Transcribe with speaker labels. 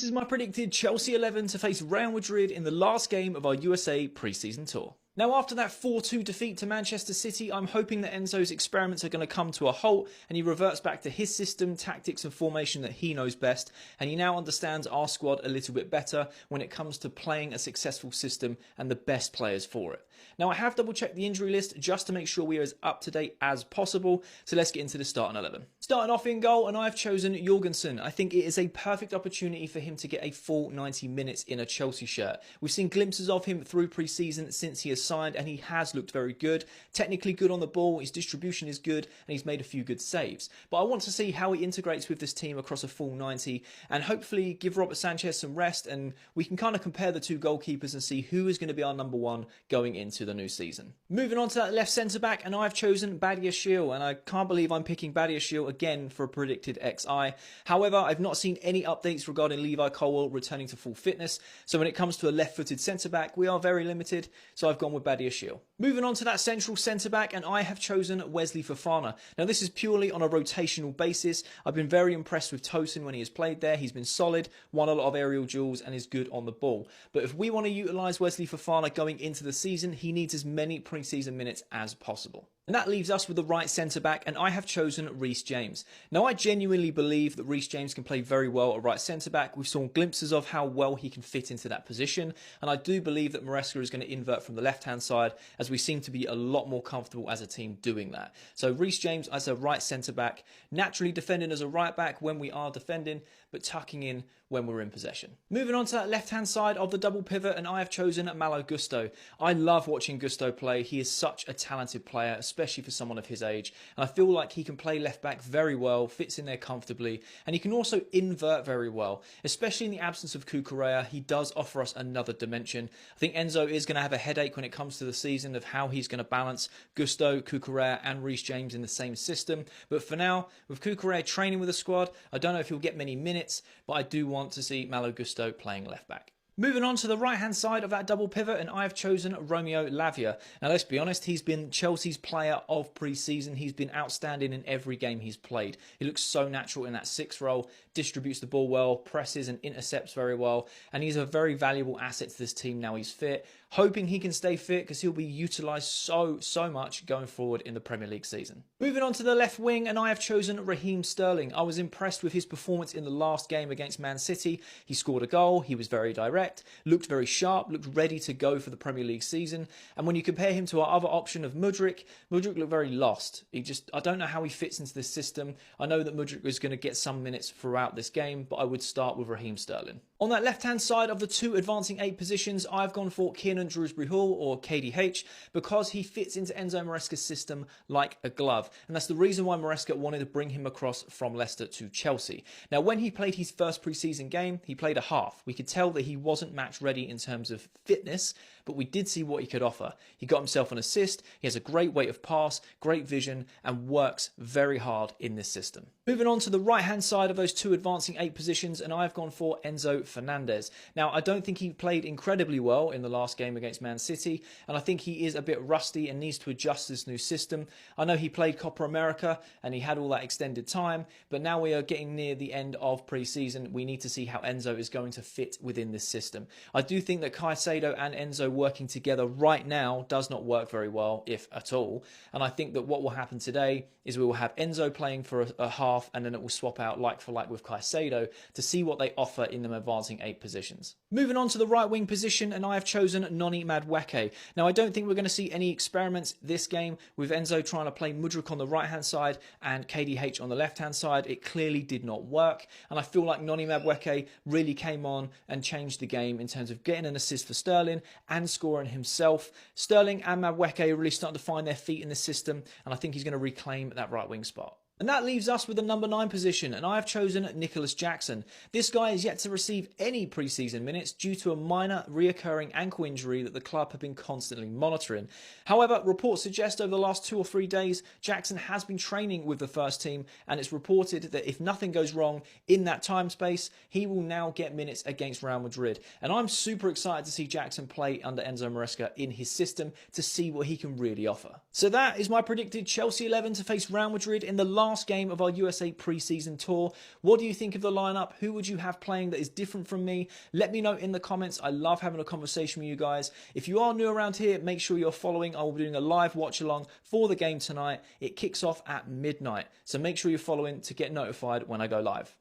Speaker 1: This is my predicted Chelsea 11 to face Real Madrid in the last game of our USA pre-season tour. Now, after that 4-2 defeat to Manchester City, I'm hoping that Enzo's experiments are going to come to a halt and he reverts back to his system, tactics and formation that he knows best, and he now understands our squad a little bit better when it comes to playing a successful system and the best players for it. Now, I have double checked the injury list just to make sure we are as up to date as possible, so let's get into the starting 11. Starting off in goal, and I've chosen Jorgensen. I think it is a perfect opportunity for him to get a full 90 minutes in a Chelsea shirt. We've seen glimpses of him through pre-season since he has signed, and he has looked very good. Technically good on the ball, his distribution is good, and he's made a few good saves. But I want to see how he integrates with this team across a full 90, and hopefully give Robert Sanchez some rest, and we can kind of compare the two goalkeepers and see who is going to be our number one going into the new season. Moving on to that left centre-back, and I've chosen Badiashile, and I can't believe I'm picking Badiashile again for a predicted XI. However, I've not seen any updates regarding Levi Colwill returning to full fitness, so when it comes to a left-footed centre-back, we are very limited, so I've gone with Badiashile. Moving on to that central centre-back, and I have chosen Wesley Fofana. Now, this is purely on a rotational basis. I've been very impressed with Tosin when he has played there. He's been solid, won a lot of aerial duels, and is good on the ball. But if we want to utilise Wesley Fofana going into the season, he needs as many pre-season minutes as possible. And that leaves us with the right centre-back, and I have chosen Reece James. Now, I genuinely believe that Reece James can play very well at right centre-back. We've seen glimpses of how well he can fit into that position, and I do believe that Maresca is going to invert from the left-hand side, as we seem to be a lot more comfortable as a team doing that. So Reece James as a right centre-back, naturally defending as a right-back when we are defending, but tucking in when we're in possession. Moving on to that left-hand side of the double pivot, and I have chosen Malo Gusto. I love watching Gusto play. He is such a talented player, especially for someone of his age, and I feel like he can play left back very well, fits in there comfortably, and he can also invert very well, especially in the absence of Cucurella. He does offer us another dimension. I think Enzo is going to have a headache when it comes to the season of how he's going to balance Gusto, Cucurella and Reece James in the same system, but for now, with Cucurella training with the squad, I don't know if he'll get many minutes, but I do want to see Malo Gusto playing left back. Moving on to the right-hand side of that double pivot, and I've chosen Romeo Lavia. Now, let's be honest, he's been Chelsea's player of pre-season. He's been outstanding in every game he's played. He looks so natural in that sixth role, distributes the ball well, presses and intercepts very well, and he's a very valuable asset to this team now he's fit. Hoping he can stay fit because he'll be utilised so much going forward in the Premier League season. Moving on to the left wing, and I have chosen Raheem Sterling. I was impressed with his performance in the last game against Man City. He scored a goal, he was very direct, looked very sharp, looked ready to go for the Premier League season. And when you compare him to our other option of Mudryk looked very lost. I don't know how he fits into this system. I know that Mudryk is going to get some minutes throughout this game, but I would start with Raheem Sterling. On that left-hand side of the two advancing 8 positions, I've gone for Kiernan Dewsbury-Hall, or KDH, because he fits into Enzo Maresca's system like a glove. And that's the reason why Maresca wanted to bring him across from Leicester to Chelsea. Now, when he played his first pre-season game, he played a half. We could tell that he wasn't match ready in terms of fitness, but we did see what he could offer. He got himself an assist, he has a great weight of pass, great vision, and works very hard in this system. Moving on to the right-hand side of those two advancing 8 positions, and I've gone for Enzo Fernandez. Now, I don't think he played incredibly well in the last game against Man City, and I think he is a bit rusty and needs to adjust to this new system. I know he played Copa America and he had all that extended time, but now we are getting near the end of pre-season. We need to see how Enzo is going to fit within this system. I do think that Caicedo and Enzo working together right now does not work very well, if at all, and I think that what will happen today is we will have Enzo playing for a half, and then it will swap out like for like with Caicedo to see what they offer in them advancing 8 positions. Moving on to the right wing position, and I have chosen Noni Madueke. Now, I don't think we're going to see any experiments this game with Enzo trying to play Mudryk on the right hand side and KDH on the left hand side. It clearly did not work, and I feel like Noni Madueke really came on and changed the game in terms of getting an assist for Sterling and scoring himself. Sterling and Madueke are really starting to find their feet in the system, and I think he's going to reclaim that right wing spot. And that leaves us with the number 9 position, and I have chosen Nicolas Jackson. This guy is yet to receive any pre-season minutes due to a minor reoccurring ankle injury that the club have been constantly monitoring. However, reports suggest over the last 2 or 3 days, Jackson has been training with the first team, and it's reported that if nothing goes wrong in that time space, he will now get minutes against Real Madrid. And I'm super excited to see Jackson play under Enzo Maresca in his system to see what he can really offer. So that is my predicted Chelsea 11 to face Real Madrid in the last last game of our USA preseason tour. What do you think of the lineup? Who would you have playing that is different from me? Let me know in the comments. I love having a conversation with you guys. If you are new around here, make sure you're following. I will be doing a live watch along for the game tonight. It kicks off at midnight, so make sure you're following to get notified when I go live.